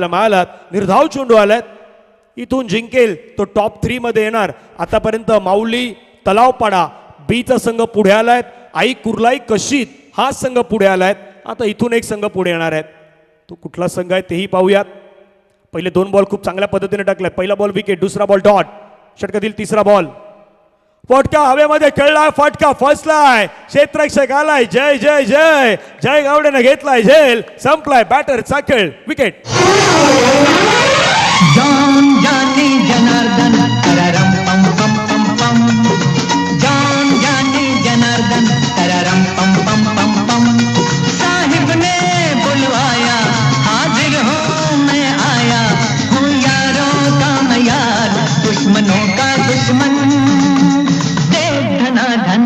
मालात निर्धाव चेंडू आलात, इथून जिंकेल तो टॉप 3 मध्ये येणार. आतापर्यंत माऊली तलावपाडा बीचा संघ पुढे आलाय, आई कुर्लाई कशीत हा संघ पुढे आलाय. आता इथून एक संघ पुढे येणार आहे, तो कुठला संघ आहे तेही पाहूयात. पहिले 2 बॉल खूप चांगल्या पद्धतीने टाकलेत. पहिला बॉल विकेट, दुसरा बॉल डॉट, षटकातील तिसरा बॉल. फटका हवेमध्ये खेळलाय, फटका फसलाय, क्षेत्ररक्षक आलाय. जय जय जय जय गावडेने घेतलाय झेल, संपलाय बॅटरचा खेळ. विकेट. जान जानी जनार्दन तररम पम पम पम पम. जान जानी जनार्दन तररम पम पम पम पम. साहिब ने बुलवाया, हाजिर हूँ मैं आया, हूँ यारों का मैं यार, दुश्मनों का दुश्मन, दे धनाधन.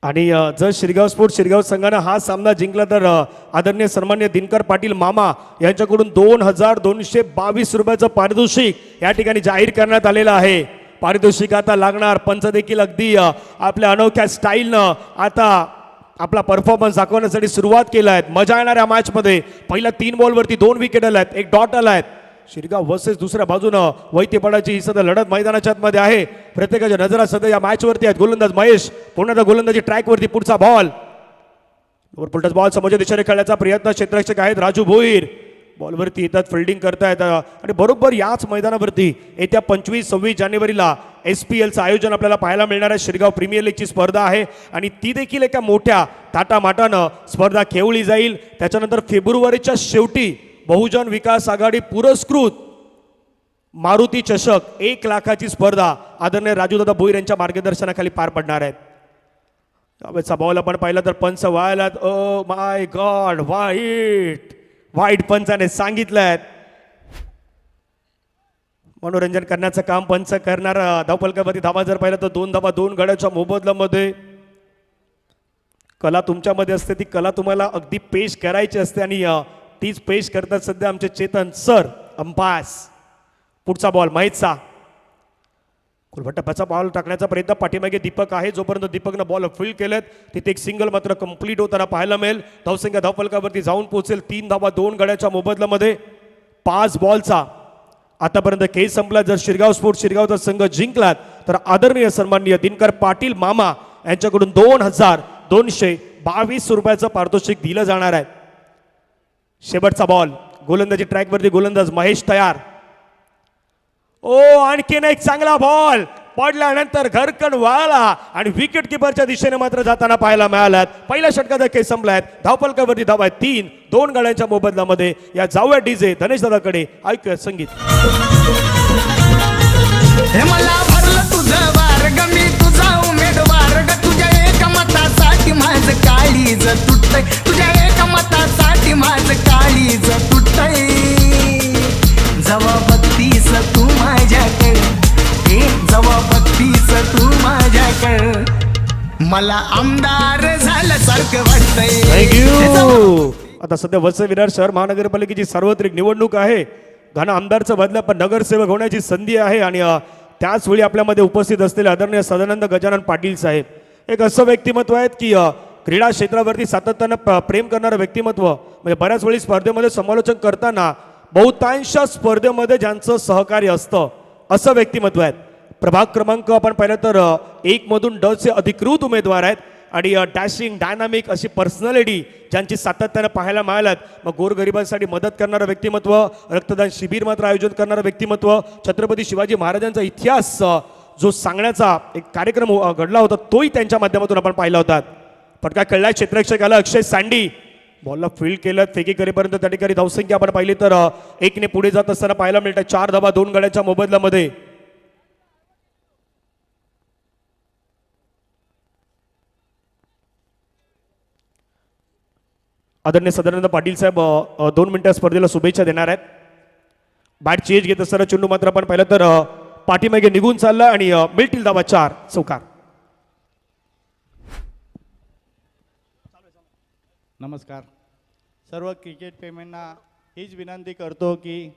आणि जर शिरगाव स्पोर्ट्स शिरगाव संघाने हा सामना जिंकला तर आदरणीय सन्मान्य दिनकर पाटील मामा यांच्याकडून 2222 रुपयाचं पारितोषिक या ठिकाणी जाहीर करण्यात आलेलं आहे. पारितोषिक आता लागणार. पंच देखील अगदी आपल्या अनोख्या स्टाईलनं आता आपला परफॉर्मन्स दाखवण्यासाठी सुरुवात केला आहे. मजा येणार या मॅचमध्ये. पहिल्या 3 बॉलवरती 2 विकेट आल्यात, 1 डॉट आलाय. शिरगाव वर्सेस दुसऱ्या बाजूनं वैतीपडाची ही सध्या लढत मैदानाच्या आतमध्ये आहे. प्रत्येकाच्या नजरा सध्या या मॅचवरती आहेत. गोलंदाज महेश पुन्हा गोलंदाजी ट्रॅकवरती. पुढचा बॉल पुलटच बॉल समोरच्या दिशेने खेळण्याचा प्रयत्न. क्षेत्ररक्षक आहेत राजू भोईर, बॉलवरती येतात, फिल्डिंग करतायत. आणि बरोबर याच मैदानावरती येत्या 25-26 जानेवारीला SPLचं आयोजन आपल्याला पाहायला मिळणार आहे. शिरगाव प्रीमियर लीगची स्पर्धा आहे आणि ती देखील एका मोठ्या थाटामाटानं स्पर्धा खेळली जाईल. त्याच्यानंतर फेब्रुवारीच्या शेवटी बहुजन विकास आघाडी पुरस्कृत मारुती चषक 1 लाखाची स्पर्धा आदरणीय राजूदादा भोईर यांच्या मार्गदर्शनाखाली पार पडणार आहे. त्यावेळेचा बॉल आपण पाहिला तर पंच व्हायला, ओ माय गॉड, वाईट पंचाने सांगितलंय. मनोरंजन करण्याचं काम पंच करणार. धावफलकावरती धावा जर पाहिलं तर 2 धावा 2 गड्याच्या मोबदल्यामध्ये. कला तुमच्यामध्ये असते, ती कला तुम्हाला अगदी पेश करायची असते आणि तीच पेश करतात सध्या आमचे चेतन सर अंपास. पुढचा बॉल महेशचा. कुलभट्टाचा बॉल टाकण्याचा प्रयत्न. पाठीमागे दीपक आहे. जोपर्यंत दीपकनं बॉल फील्ड केलेत तिथे एक सिंगल मात्र कंप्लीट होताना पाहायला मिळेल. धावसंख्या धावफलकावरती जाऊन पोहोचेल 3 धावा 2 गड्याच्या मोबदल्यामध्ये. 5 बॉलचा आतापर्यंत खेळ संपला. जर शिरगाव स्पोर्ट्स शिरगावचा संघ जिंकलात तर आदरणीय सन्माननीय दिनकर पाटील मामा यांच्याकडून 2222 रुपयाचं पारितोषिक दिलं जाणार आहे. शेवटचा बॉल गोलंदाजी ट्रॅकवरती. गोलंदाज महेश तयार. ओ आणखीन एक चांगला बॉल पडल्यानंतर घरकन वाळला आणि विकेट किपरच्या दिशेने मात्र जाताना पाहायला मिळाल्यात. पहिल्या षटकाचा खेळ संपलाय. धावफलकावरती धावा आहेत 3. 2 गड्यांच्या मोबदल्यामध्ये. या जाऊया डीजे धनेश दादाकडे. ऐकूया संगीत. मला भरलं तुझं वार्ग, मी तुझा उमेदवार ग. तुझ्या एका मतासाठी माझं काळीज तुटतंय, तुझ्या एका मतासाठी माझं काळीज तुटतंय. जवा बत्तीस तू माझ्याकडे, जवा बत्तीस तू माझ्याकडे, मला आमदार झाल्यासारखं वाटतंय. थँक्यू. आता सध्या वसई विरार शहर महानगरपालिकेची सार्वत्रिक निवडणूक आहे. घन आमदारचं बदला पण नगरसेवक होण्याची संधी आहे आणि त्याच वेळी आपल्यामध्ये उपस्थित असलेले आदरणीय सदानंद गजानन पाटील साहेब एक असं व्यक्तिमत्व आहेत की क्रीडा क्षेत्रावरती सातत्यानं प्रेम करणारं व्यक्तिमत्व. म्हणजे बऱ्याच वेळी स्पर्धेमध्ये समालोचन करताना बहुतांश स्पर्धेमध्ये ज्यांचं सहकार्य असतं असं व्यक्तिमत्व आहेत. प्रभाग क्रमांक आपण पाहिलं तर 1 मधून डचे अधिकृत उमेदवार आहेत आणि डॅशिंग डायनामिक अशी पर्सनॅलिटी ज्यांची सातत्यानं पाहायला मिळाल्यात. मग गोरगरिबांसाठी मदत करणारं व्यक्तिमत्व, रक्तदान शिबिर मात्र आयोजन करणारं व्यक्तिमत्व, छत्रपती शिवाजी महाराजांचा इतिहास जो सांगण्याचा एक कार्यक्रम घडला होता तोही त्यांच्या माध्यमातून आपण पाहिला होता. फटका खेळला. क्षेत्ररक्षक आला अक्षय सांडी. बॉलला फील्ड केलं. फेकी करेपर्यंत त्या ठिकाणी धावसंख्या आपण पाहिली तर 1 ने पुढे जात असताना पाहायला मिळतं. 4 धावा 2 गड्यांच्या मोबदल्यामध्ये. आदरणीय सदानंद पाटील साहेब 2 मिनिटं स्पर्धेला शुभेच्छा देणार आहेत. बॅट चेंज घेत असताना चेंडू मात्र आपण पाहिलं तर पाठीमागे निघून चालला आणि मिळतील धावा 4. चौकार. नमस्कार. सर्व क्रिकेट प्रेमींना हीच विनंती करतो की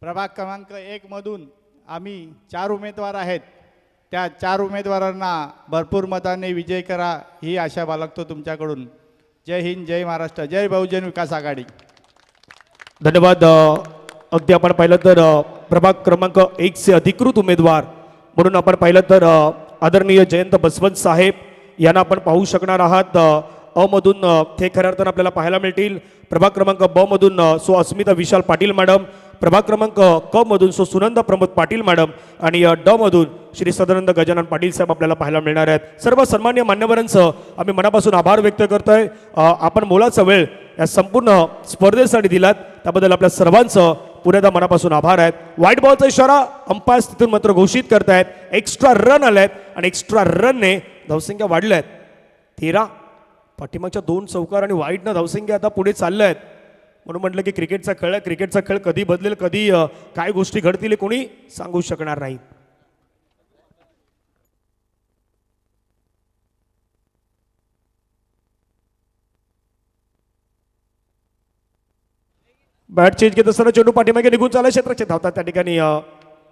प्रभाग क्रमांक 1 मधून आम्ही 4 उमेदवार आहेत. त्या 4 उमेदवारांना भरपूर मताने विजय करा ही आशा बाळगतो तुमच्याकडून. जय हिंद, जय महाराष्ट्र, जय बहुजन विकास आघाडी. धन्यवाद. अगदी आपण पाहिलं तर प्रभाग क्रमांक 1 चे अधिकृत उमेदवार म्हणून आपण पाहिलं तर आदरणीय जयंत बसवंत साहेब यांना आपण पाहू शकणार आहात. अ मधून ते खऱ्या अर्थानं आपल्याला पाहायला मिळतील. प्रभाग क्रमांक ब मधून सो अस्मिता विशाल पाटील मॅडम, प्रभाग क्रमांक क मधून सो सुनंदा प्रमोद पाटील मॅडम आणि ड मधून श्री सदानंद गजानन पाटील साहेब आपल्याला पाहायला मिळणार आहेत. सर्व सन्मान्य मान्यवरांचं आम्ही मनापासून आभार व्यक्त करतोय. आपण मोलाचा वेळ या संपूर्ण स्पर्धेसाठी दिलात त्याबद्दल आपल्या सर्वांचं पुन्हा मनापासून आभार आहेत. व्हाईट बॉलचा इशारा अंपायर तिथून मात्र घोषित करतायत. एक्स्ट्रा रन आलेत आणि एक्स्ट्रा रनने धावसंख्या वाढल्या आहेत 13. पाठीमागच्या 2 चौकार आणि वाईटनं धावसंख्या आता पुढे चालल्या आहेत. म्हणून म्हटलं की क्रिकेटचा खेळ आहे. क्रिकेटचा खेळ कधी बदलेल, कधी काय गोष्टी घडतील हे कोणी सांगू शकणार नाही. बॅट चेंज घेत असताना चेंडू पाठीमागे निघून चालला क्षेत्राचे धावतात त्या ठिकाणी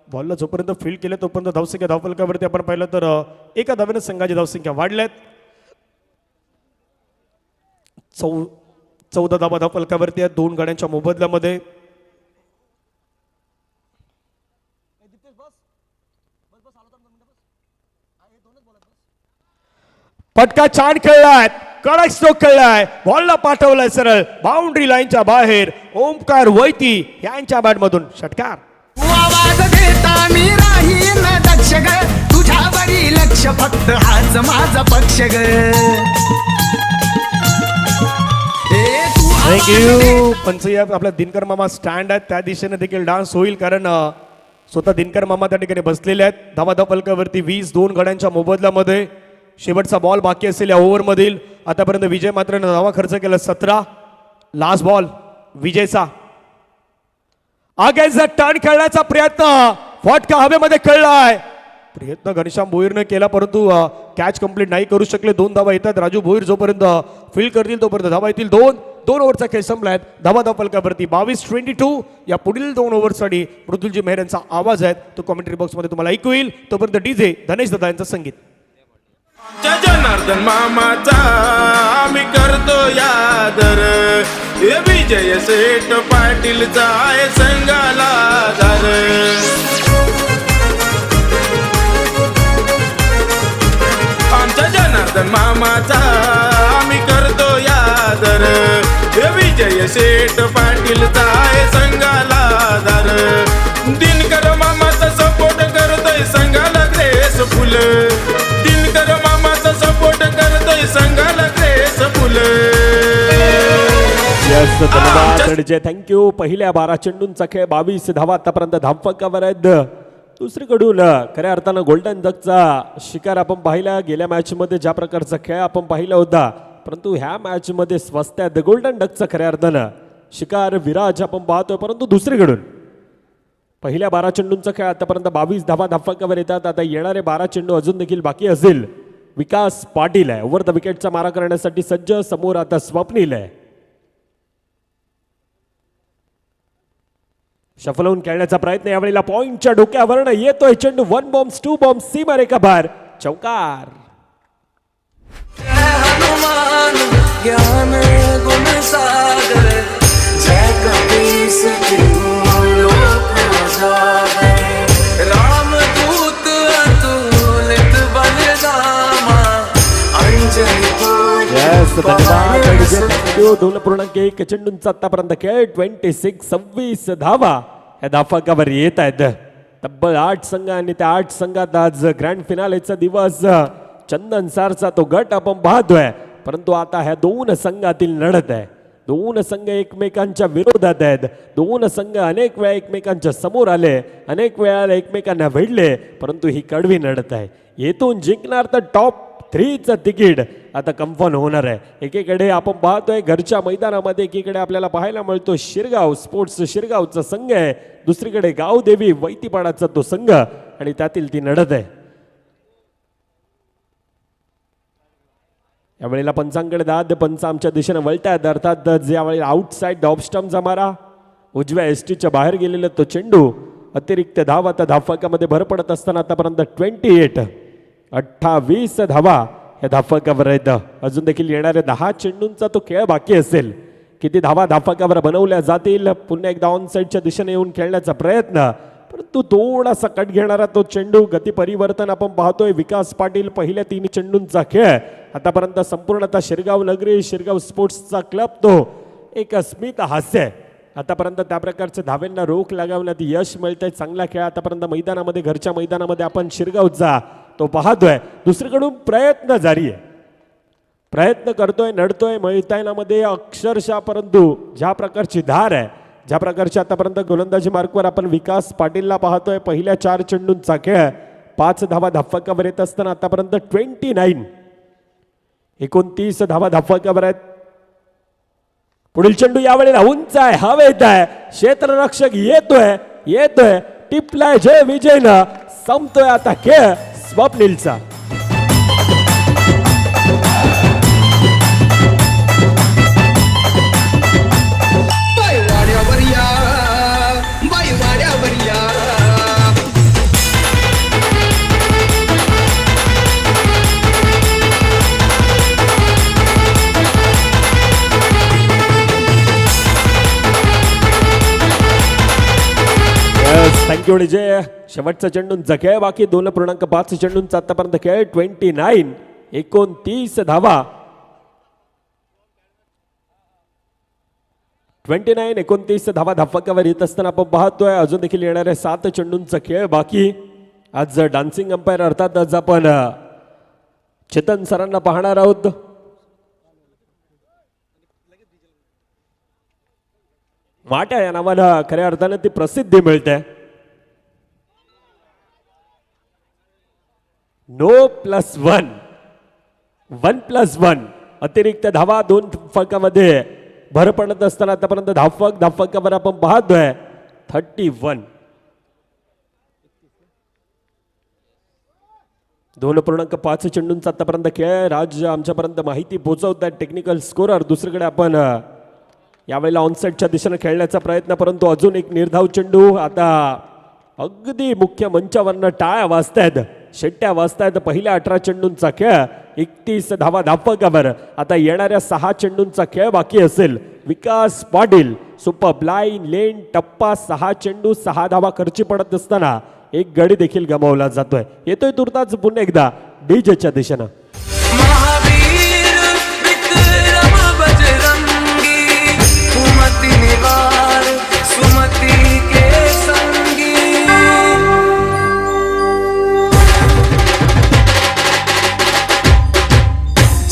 बॉलला जोपर्यंत फील्ड केलं तोपर्यंत धावसंख्या धावफलकावरती आपण पाहिलं तर एका धावेनं संघाची धावसंख्या वाढल्यात. 14 धावा धावफलकावरती आहेत 2 गाड्यांच्या मोबदल्यामध्ये. पटका छान खेळलाय, कडक स्ट्रोक खेळलाय, बॉलला पाठवलाय सरळ बाउंड्री लाईनच्या बाहेर. ओमकार वैती यांच्या बॅट मधून षटकार. आवाज देता मी राहीन दक्ष ग, तुझ्यावरी लक्ष फक्त हाच माझा पक्ष ग. थँक्यू. पंचया आपला दिनकर मामा स्टँड आहेत त्या दिशेने देखील डान्स होईल कारण स्वतः दिनकर मामा त्या ठिकाणी बसलेले आहेत. धावा धावफलकावरती 20 2 गड्यांच्या मोबदल्यामध्ये. शेवटचा बॉल बाकी असलेल्या ओव्हरमधील आतापर्यंत विजय मात्र धावा खर्च केला 17. लास्ट बॉल विजयचा. अगेन्स्ट टर्न खेळण्याचा प्रयत्न, फटका हवेमध्ये खेळलाय. प्रयत्न घनश्याम भोईरने केला परंतु कॅच कंप्लीट नाही करू शकले. 2 धावा येतात. राजू भोईर जोपर्यंत फील्ड करतील तोपर्यंत धावा येतील 2. 2 ओव्हरचा खेळ संपलाय. धावा धावफलकावरती 22-22. या पुढील 2 ओव्हरसाठी मृदुलजी मेहर यांचा आवाज आहे तो कमेंट्री बॉक्समध्ये तुम्हाला ऐकू येईल. तोपर्यंत डीजे धनेश दादा यांचं संगीत. जनार्दन मामाचा आम्ही करतो यादर, हे विजय सेठ पाटीलचा आहे संघाला दार. आमच्या जनार्दन मामाचा आम्ही करतो यादर, हे विजय सेठ पाटीलचा आहे संघाला दार. दिनकर मामाचा सपोर्ट करतोय संघाला ग्रेस फुल, दिनकर मामाचा सपोर्ट करतोय संघाला ग्रेस फुल. थँक्यू. पहिल्या 12 चेंडूंचा खेळ 22 धावा आतापर्यंत धावफलकावर आहेत. दुसरीकडून खऱ्या अर्थानं गोल्डन डकचा शिकार आपण पाहिला. गेल्या मॅच मध्ये ज्या प्रकारचा खेळ आपण पाहिला होता परंतु ह्या मॅच मध्ये स्वस्त आहे गोल्डन डकचा खऱ्या अर्थानं शिकार विराज आपण पाहतोय. परंतु दुसरीकडून पहिल्या 12 चेंडूंचा खेळ आतापर्यंत 22 धावा धावफलकावर येतात. आता येणारे 12 चेंडू अजून देखील बाकी असेल. विकास पाटील आहे ओव्हर द विकेटचा मारा करण्यासाठी सज्ज. समोर आता स्वप्नील आहे. शफल होऊन खेळण्याचा प्रयत्न यावेळेला पॉइंटच्या डोक्यावरनं येतोय चेंडू. 1 बॉम्ब्स 2 बॉम्ब्स सीमारेखा बाहेर. चौकार. हनुमान ज्ञान गुण सागर, जय कपीस लोक उजागर. रामदूत अतुलित बलधामा, अंजनी धन्यवाद. 2.1 चेंडूंचा आतापर्यंत खेळ 26 धावा या धावफलकावर येत आहेत. तब्बल 8 संघ आणि त्या 8 संघात आज ग्रँड फिनालेचा दिवस. चंदन सारचा तो गट आपण पाहतोय परंतु आता ह्या 2 संघातील लढत आहे. 2 संघ एकमेकांच्या विरोधात आहेत. 2 संघ अनेक वेळा एकमेकांच्या समोर आले, अनेक वेळा एकमेकांना भिडले परंतु ही कडवी लढत आहे. येथून जिंकणार तर टॉप 3चं तिकीट आता कन्फर्म होणार आहे. एकीकडे आपण पाहतोय घरच्या मैदानामध्ये, एकीकडे आपल्याला पाहायला मिळतो शिरगाव स्पोर्ट्स शिरगावचा संघ आहे, दुसरीकडे गावदेवी वैतीपाडाचा तो संघ आणि त्यातील ती लढत आहे. यावेळेला पंचांकडे दाद पंच आमच्या दिशेने वळतायत. अर्थात ज्यावेळी आउटसाइड ऑफ स्टंपचा मारा उजव्या एसटीच्या बाहेर गेलेला तो चेंडू अतिरिक्त धावा आता धावफलकामध्ये भर पडत असताना आतापर्यंत 28 धावा या धावफलकावर आहेत. अजून देखील येणाऱ्या 10 चेंडूंचा तो खेळ बाकी असेल. किती धावा धावफलकावर बनवल्या जातील. पुन्हा एकदा ऑन साईडच्या दिशेने येऊन खेळण्याचा प्रयत्न, परंतु थोडासा कट घेणारा तो चेंडू. गती परिवर्तन आपण पाहतोय. विकास पाटील पहिल्या 3 चेंडूंचा खेळ आतापर्यंत संपूर्णतः शिरगाव नगरी शिरगाव स्पोर्ट्सचा क्लब तो एक स्मित हास्य. आतापर्यंत त्या प्रकारचे धावेंना रोख लागवण्यात यश मिळतंय. चांगला खेळ आतापर्यंत मैदानामध्ये, घरच्या मैदानामध्ये आपण शिरगावचा तो पाहतोय. दुसरीकडून प्रयत्न जारी आहे. प्रयत्न करतोय, नडतोय मैदानामध्ये अक्षरशः, परंतु ज्या प्रकारची धार आहे, ज्या प्रकारची आतापर्यंत गोलंदाजी मार्कवर आपण विकास पाटीलला पाहतोय. पहिल्या 4 चेंडूंचा खेळ 5 धावा धावफलकावर येत असताना आतापर्यंत 29 धावा धावफलकावर आहेत. पुढील चेंडू यावेळेला उंच आहे, हवेत आहे. क्षेत्ररक्षक येतोय टिपलाय जय विजयनं. संपतोय आता खेळ स्वप्नीलचा. वाड्यावर या, बाई वाड्यावर या. थँक्यू विजय. शेवटचा चेंडूंचा खेळ बाकी 2.5 चेंडूंचा आतापर्यंत खेळ. 29 धावा 29 धावा धावफलकावर येत असताना आपण पाहतोय. अजून देखील येणाऱ्या 7 चेंडूंचा खेळ बाकी. आज डान्सिंग अंपायर अर्थात आज आपण चेतन सरांना पाहणार आहोत. माट्या या नावाला खऱ्या अर्थाने ती प्रसिद्धी मिळते. No+1 1+1 अतिरिक्त धावा 2 फलकामध्ये भर पडत असताना आतापर्यंत धावफलकावर आपण पाहतोय 31. 2.5 चेंडूंचा आतापर्यंत खेळ. राज आमच्यापर्यंत माहिती पोहोचवत आहेत, टेक्निकल स्कोरर. दुसरीकडे आपण यावेळेला ऑनसाईडच्या दिशेने खेळण्याचा प्रयत्न, परंतु अजून एक निर्धाव चेंडू. आता अगदी मुख्य मंचावरनं टाळ्या वाजतायत, शेट्ट्या वाजतायत. पहिल्या 18 चेंडूंचा खेळ 31 धावा धावफलकावर. आता येणाऱ्या 6 चेंडूंचा खेळ बाकी असेल. विकास पाटील सुपर लाईन लेन टप्पा 6 चेंडू 6 धावा खर्ची पडत असताना एक गडी देखील गमावला जातोय. येतोय तुर्ताच पुन्हा एकदा डीजेच्या दिशेनं. महावीर विक्रम बजरंगी सुमति निवार सुमति के संगी.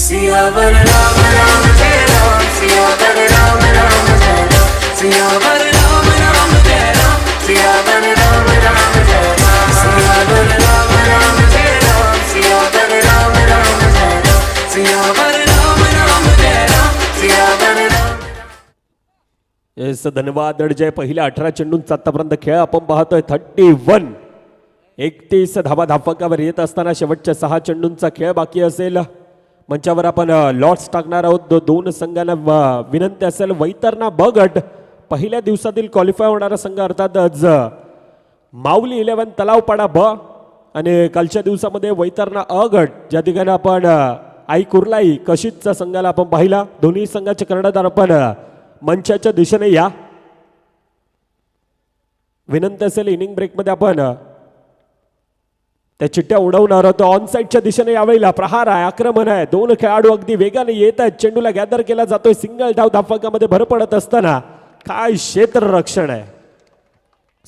सियावर राम राम जय राम, सियावर राम राम जय राम, सियावर राम राम जय राम, सियावर राम राम जय राम, सियावर राम राम जय राम, सियावर राम राम जय राम, सियावर राम राम जय राम, सियावर राम. येस धन्यवाद अडजय. पहिल्या 18 चेंडूंचा आतापर्यंत खेळ आपण पाहतोय 31. 31 धावा धावफलकावर येत असताना शेवटच्या 6 चेंडूंचा खेळ बाकी असेल. मंचावर आपण लॉट्स टाकणार आहोत. 2 संघांना विनंती असेल. वैतरणा ब गट पहिल्या दिवसातील क्वालिफाय होणारा संघ अर्थात आज माऊली 11 तलावपाडा ब, आणि कालच्या दिवसामध्ये वैतरणा अ गट ज्या ठिकाणी आपण आई कुर्लाई कशितचा संघाला आपण पाहिला. दोन्ही संघाचे कर्णधार आपण मंचाच्या दिशेने या. विनंती असेल इनिंग ब्रेकमध्ये आपण त्या चिट्ट्या उडवणार आहोत. ऑन साईडच्या दिशेने यावेळेला प्रहार आहे, आक्रमण आहे. 2 खेळाडू अगदी वेगाने येत आहेत. चेंडूला गॅदर केला जातोय. सिंगल धाव धावफलकामध्ये भर पडत असताना काय क्षेत्ररक्षण आहे.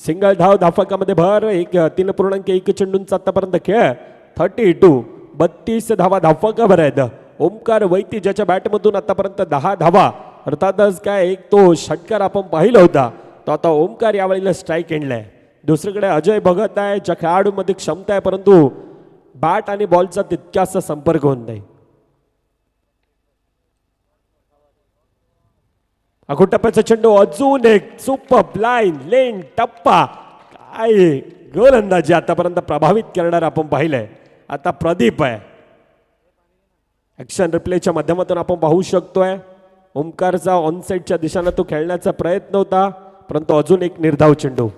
सिंगल धाव धावफलकामध्ये भर. 3.1 चेंडूंचा आतापर्यंत खेळ 32. 32 धावा धावफलकावर आहेत. ओमकार वैती ज्याच्या बॅटमधून आतापर्यंत 10 धावा अर्थातच काय एक तो षटकार आपण पाहिला होता, तो आता ओमकार यावेळेला स्ट्राईक एंडलाय. दुसरीकडे अजय भगत आहे ज्या खेळाडूमध्ये क्षमता आहे, परंतु बॅट आणि बॉलचा तितकासा संपर्क होत नाही. अगोटप्प्याचा चेंडू अजून एक सुपर लाईन लेन टप्पा. काय गोलंदाजी आतापर्यंत प्रभावित करणार आपण पाहिलंय. आता प्रदीप आहे. ऍक्शन रिप्लेच्या माध्यमातून आपण पाहू शकतोय ओमकारचा ऑनसाईडच्या दिशेने तो खेळण्याचा प्रयत्न होता, परंतु अजून एक निर्धाव चेंडू.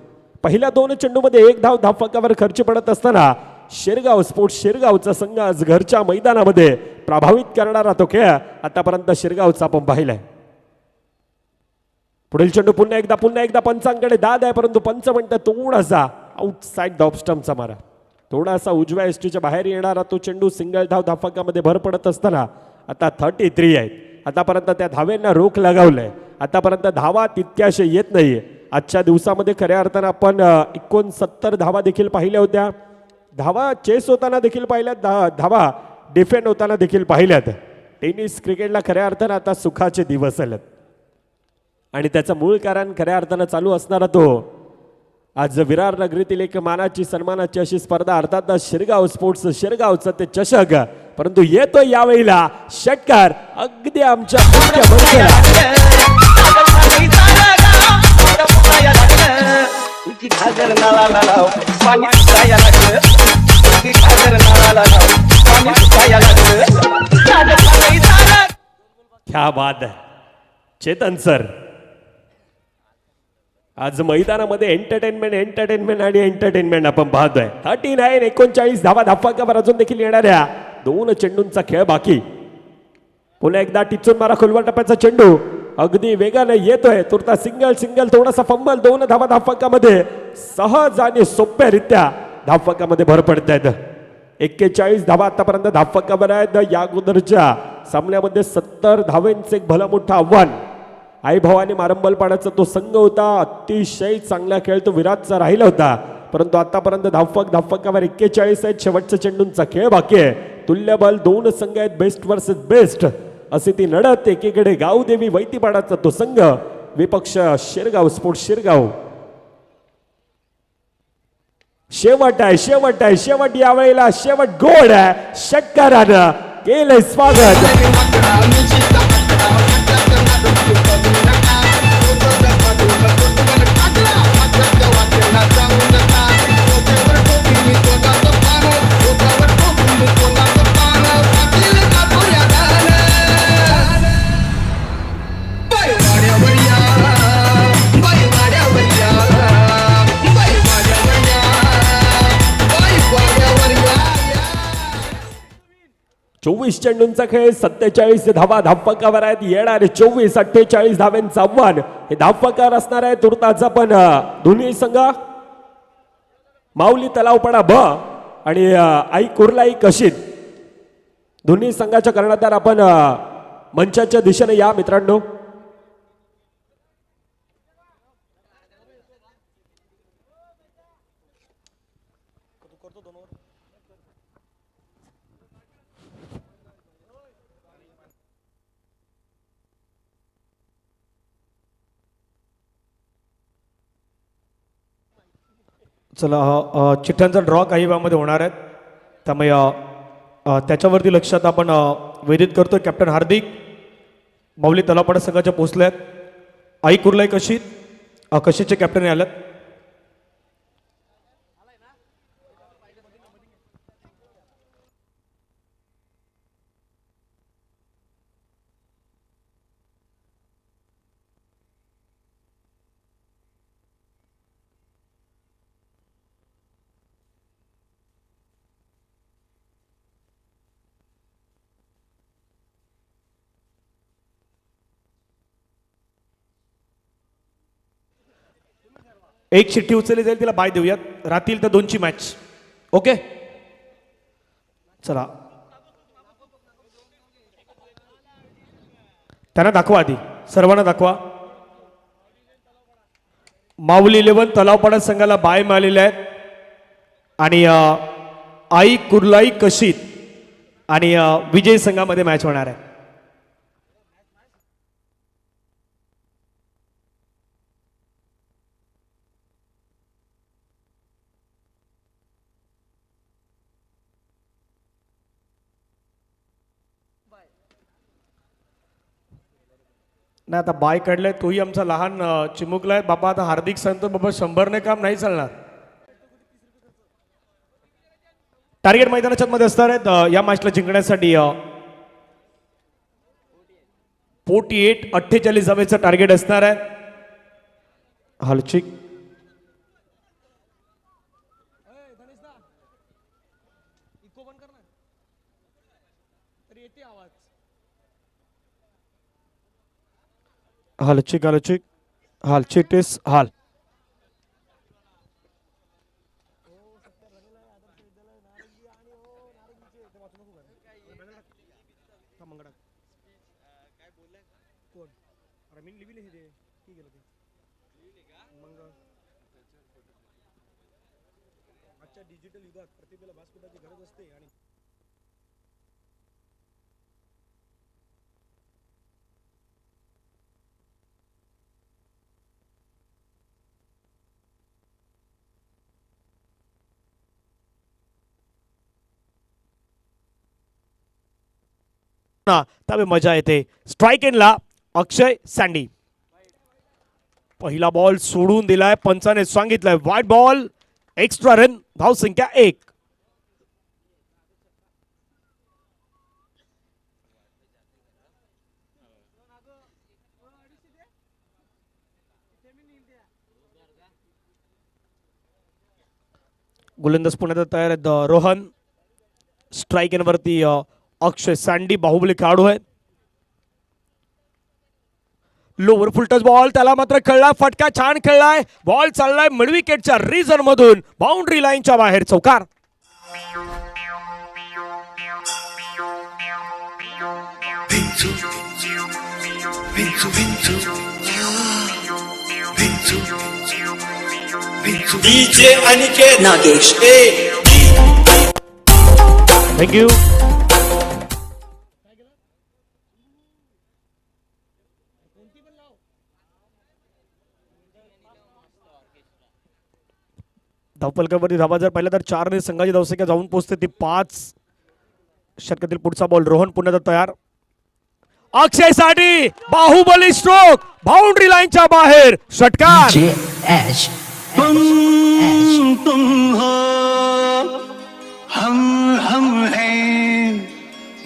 पहिल्या 2 चेंडूमध्ये 1 धाव धावफलकावर खर्च पडत असताना शेरगाव स्पोर्ट्स शेरगावचा संघ आज घरच्या मैदानामध्ये प्रभावित करणारा तो खेळ आतापर्यंत शेरगावचा आपण पाहिलाय. पुढील चेंडू पुन्हा एकदा पंचांकडे दाद आहे, परंतु पंच म्हणतात थोडासा आउटसाइड द ऑफ स्टंपचा मारा. थोडासा उजव्या एसटीच्या बाहेर येणारा तो चेंडू सिंगल धाव धावफलकामध्ये भर पडत असताना आता 33 आहेत. आतापर्यंत त्या धावेंना रोख लगावलंय. आतापर्यंत धावा तितक्याशा येत नाहीये. आजच्या दिवसामध्ये खऱ्या अर्थानं आपण 69 धावा देखील पाहिल्या होत्या. धावा चेस होताना देखील पाहिल्यात, धावा डिफेंड होताना देखील पाहिल्यात. टेनिस क्रिकेटला खऱ्या अर्थानं आता सुखाचे दिवस आलेत आणि त्याचं मूळ कारण खऱ्या अर्थानं चालू असणारा तो आज विरार नगरीतील एक मानाची सन्मानाची अशी स्पर्धा, अर्थात शिरगाव स्पोर्ट्स शिरगावचं ते चषक. परंतु येतो यावेळेला षटकार अगदी आमच्या क्या बात आहे चेतन सर. आज मैदानामध्ये एंटरटेनमेंट आणि एंटरटेनमेंट आपण पाहतोय. 39 धावा धावफलकावर अजून देखील येणाऱ्या 2 चेंडूंचा खेळ बाकी. पुन्हा एकदा टिचून मारा खोलवर टप्प्याचा चेंडू अगदी वेगाने येतोय. तुर्ता सिंगल थोडासा फंबल. 2 धावा धावफलकामध्ये सहज आणि सोप्यारित्या धावफलकामध्ये भर पडत आहेत. 41 धावा आतापर्यंत धावफलकावर आहेत. या अगोदरच्या सामन्यामध्ये 70 धावेंचे एक भला मोठं आव्हान आई भवानी मारंबलपाड्याचा तो संघ होता. अतिशय चांगला खेळ तो विराटचा राहिला होता, परंतु आतापर्यंत धावफलकावर 41 आहेत. शेवटच्या चेंडूंचा खेळ बाकी आहे. तुल्यबल 2 संघ आहेत, बेस्ट वर्सेस बेस्ट असे ती लढत. एकीकडे गावदेवी वैतीपाडाचा तो संघ, विपक्ष शेरगाव स्पोर्ट्स शेरगाव. शेवट यावेळेला शेवट गोड आहे. षटकारानं केलंय स्वागत. चोवीस चेंडूंचा खेळ, 47 धावा धावफलकावर आहेत. येणारे 24-48 धाव्यांचं आव्हान हे धावफलकावर असणार आहे. तुर्ताचा पण दोन्ही संघ माऊली तलावपाडा ब आणि आई कुर्लाई कशीत दोन्ही संघाच्या कर्णधार आपण मंचाच्या दिशेने या मित्रांनो. चला चिठ्ठ्यांचा ड्रॉ काही वेळामध्ये होणार आहेत, त्यामुळे त्याच्यावरती लक्षात आपण वेधित करतोय. कॅप्टन हार्दिक माऊली तलावपाडा संघाच्या पोहोचल्यात. आई कुर्लाई कशीचे कॅप्टन आल्यात. एक चिठ्ठी उचलली जाईल, तिला बाय देऊयात. राहतील तर 2ची मॅच. ओके चला त्यांना दाखवा, आधी सर्वांना दाखवा. माऊली 11 तलावपाडा संघाला बाय मिळालेले आहेत आणि आई कुर्लाई कशीत आणि विजय संघामध्ये मॅच होणार आहे. नाही आता बाय काढलाय तोही आमचा लहान चिमुकलाय बाबा. आता हार्दिक सांगतो बाबा 100 ने काम नाही चालणार. टार्गेट मैदानाच्या मध्ये असणार आहेत या मॅचला जिंकण्यासाठी 48 धावेचं टार्गेट असणार आहे. हलचिक हालचिक हालचिटिस हाल. डिजिटल युगात प्रतिभेला व्यासपीठाची गरज असते आणि त्यामुळे मजा येते. स्ट्राईक एंडला अक्षय सँडी. पहिला बॉल सोडून दिलाय, पंचाने सांगितलंय वाईट बॉल, एक्स्ट्रा रन, धाव संख्या 1. गोलंदाज पुण्यात तयार आहेत रोहन. स्ट्राईक एंड वरती अक्षय सँडी बाहुबली खेळाडू आहे. लोवर फुल टच बॉल, त्याला मात्र खेळला, फटका छान खेळलाय, बॉल चाललाय मिड विकेटच्या रिझन मधून, बाउंड्री लाईनच्या बाहेर, चौकार. DJ Aniket Nagesh thank you. धावपलकावरती धावा जर पाहिलं तर 4 ने संघाची धावसंख्या जाऊन पोहोचते ती 5. षटकातील पुढचा बॉल रोहन पुन्हा तयार. अक्षय साठी बाहुबली स्ट्रोक, बाउंड्री लाईनच्या बाहेर, षटकार. तुम हो हम हैं,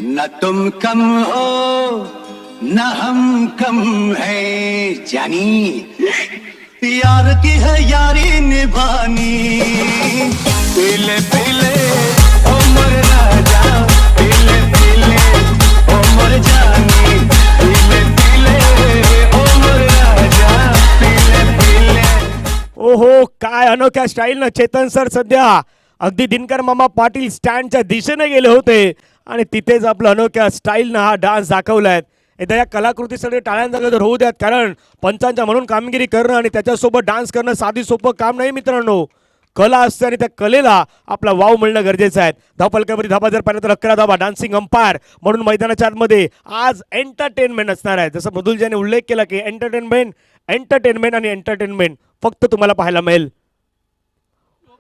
न तुम कम हो न हम कम है, जानी यार की है यारी निभानी, पीले पीले ओ मोर राजा, पीले पीले ओ मोर जानी, पीले पीले ओ मोर राजा, पीले पीले. ओहो, काय अनोख्या स्टाईल ना चेतन सर. सध्या अगदी दिनकर मामा पाटील स्टँडच्या दिशेने गेले होते आणि तिथेच आपलं अनोख्या स्टाईलनं हा डान्स दाखवलाय. एकदा या कलाकृतीसाठी टाळ्यांचा गजर होऊ द्यात, कारण पंचांच्या म्हणून कामगिरी करणं आणि त्याच्यासोबत डान्स करणं साधी सोपं काम नाही मित्रांनो. कला असते आणि त्या कलेला आपला वाव मिळणं गरजेचं आहे. धावपलकावरती धावा जर पाहिलं तर 11 धावा. डान्सिंग अंपायर म्हणून मैदानाच्या आतमध्ये आज एंटरटेनमेंट असणार आहे. जसं मृदुलजीने उल्लेख केला की एंटरटेनमेंट आणि एंटरटेनमेंट फक्त तुम्हाला पाहायला मिळेल.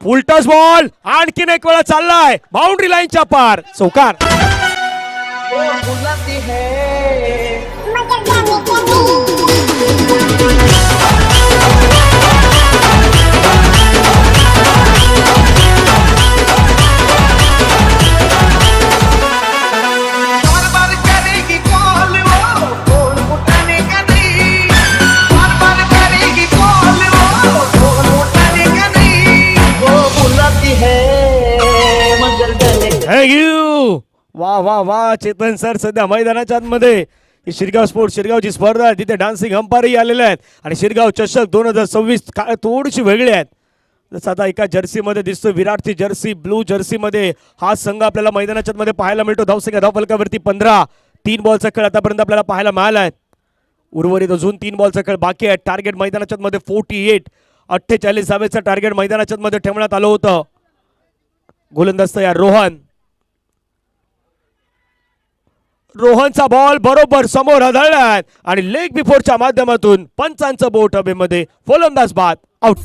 फुल टच बॉल आणखीन एक वेळा चाललाय, बाउंड्री लाईनच्या पार, चौकार. थँक्यू. वा वा वा चेतन सर. सध्या मैदानाच्या आतमध्ये शिरगाव स्पोर्ट्स शिरगावची स्पर्धा आहे, तिथे डान्सिंग अंपायरही आलेले आहेत आणि शिरगाव चषक 2026 काय थोडीशी वेगळी आहेत. जसं आता एका जर्सीमध्ये दिसतो, विराटची जर्सी, ब्लू जर्सीमध्ये हा संघ आपल्याला मैदानाच्या मध्ये पाहायला मिळतो. धावसंख्या धावफलकावरती 15. 3 बॉलचा खेळ आतापर्यंत आपल्याला पाहायला मिळाला आहे. उर्वरित अजून 3 बॉलचा खेळ बाकी आहे. टार्गेट मैदानाच्या मध्ये 48. 48 धावेचं टार्गेट मैदानाच्या मध्ये ठेवण्यात आलं होतं. गोलंदाज तयार रोहन. रोहनचा बॉल बरोबर समोर आदळलाय आणि लेग बिफोरच्या माध्यमातून पंचांचं बोट हवेमध्ये, फलंदाज बाद, आउट.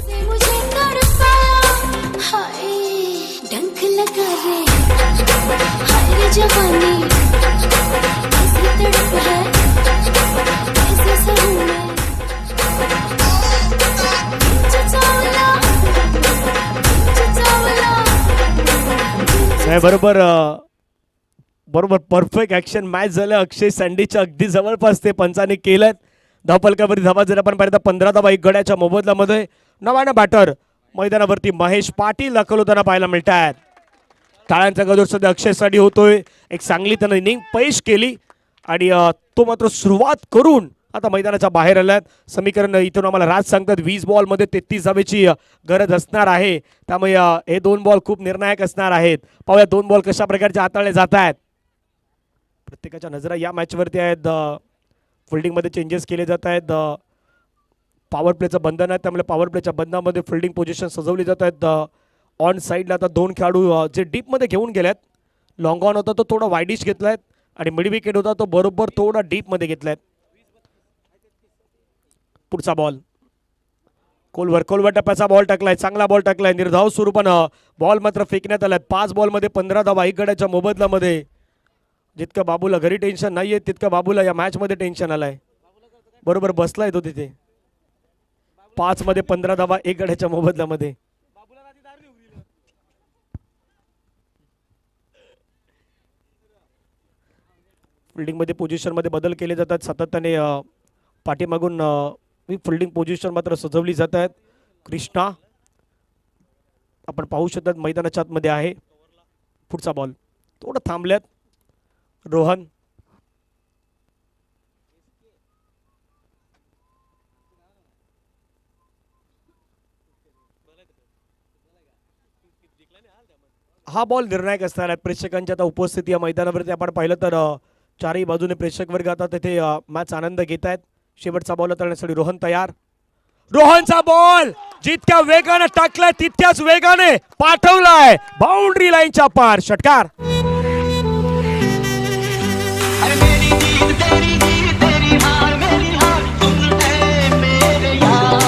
बरोबर परफेक्ट ऍक्शन मॅच झालं. अक्षय सँडीच्या अगदी जवळपास ते पंचाने केलं. धावपलकावरती धावा जर आपण पाहिलं तर 15 धावा 1 गड्याच्या मोबदल्यामध्ये. नव्यानं बॅटर मैदानावरती महेश पाटील दाखल होताना पाहायला मिळत आहेत. टाळ्यांचा गजर सध्या अक्षयसाठी होतोय. एक चांगली त्यानं इनिंग पेश केली आणि तो मात्र सुरुवात करून आता मैदानाच्या बाहेर आल्यात. समीकरण इथून आम्हाला राज सांगतात 20 बॉलमध्ये 33 धावेची गरज असणार आहे. त्यामुळे हे 2 बॉल खूप निर्णायक असणार आहेत. पाहूया 2 बॉल कशा प्रकारचे हाताळले जात आहेत. प्रत्येकाच्या नजरा या मॅचवरती आहेत. फिल्डिंगमध्ये चेंजेस केले जात आहेत. पॉवर प्लेचं बंधन आहे, त्यामुळे पॉवर प्लेच्या बंधनामध्ये फिल्डिंग पोझिशन सजवली जात आहेत. ऑन साईडला आता 2 खेळाडू जे डीपमध्ये घेऊन गेल्यात. लॉंग ऑन होता तो थोडा वाईडिश घेतलाय आणि मिड विकेट होता तो बरोबर थोडा डीपमध्ये घेतलाय. पुढचा बॉल कोलवर टप्प्याचा बॉल टाकलाय. चांगला बॉल टाकलाय. निर्धाव स्वरूपानं बॉल मात्र फेकण्यात आलाय. 5 बॉलमध्ये 15 धावा 1 गड्याच्या मोबदल्यामध्ये. जितकं बाबूला घरी टेन्शन नाहीये तितकं बाबूला या मॅचमध्ये टेन्शन आलंय. बरोबर बसलाय तो तिथे. 5 मध्ये 15 धावा 1 गड्याच्या मोबदल्यामध्ये. फिल्डिंगमध्ये पोझिशनमध्ये बदल केले जातात सातत्याने. पाठीमागून फिल्डिंग पोझिशन मात्र सजवली जात आहेत. कृष्णा आपण पाहू शकतात मैदानाच्या आतमध्ये आहे. पुढचा बॉल थोडं थांबल्यात. रोहन हा बॉल निर्णायक असणार आहे. प्रेक्षकांच्या आता उपस्थिती या मैदानावरती आपण पाहिलं तर चारही बाजूने प्रेक्षक वर्ग आता तिथे मॅच आनंद घेत आहेत. शेवटचा बॉल हाताळण्यासाठी रोहन तयार. रोहनचा बॉल जितक्या वेगाने टाकलाय तितक्याच वेगाने पाठवलाय बाउंड्री लाईनच्या पार. षटकार. अरे मेरी जीत तेरी जीत तेरी हार मेरी हार तुम है मेरे यार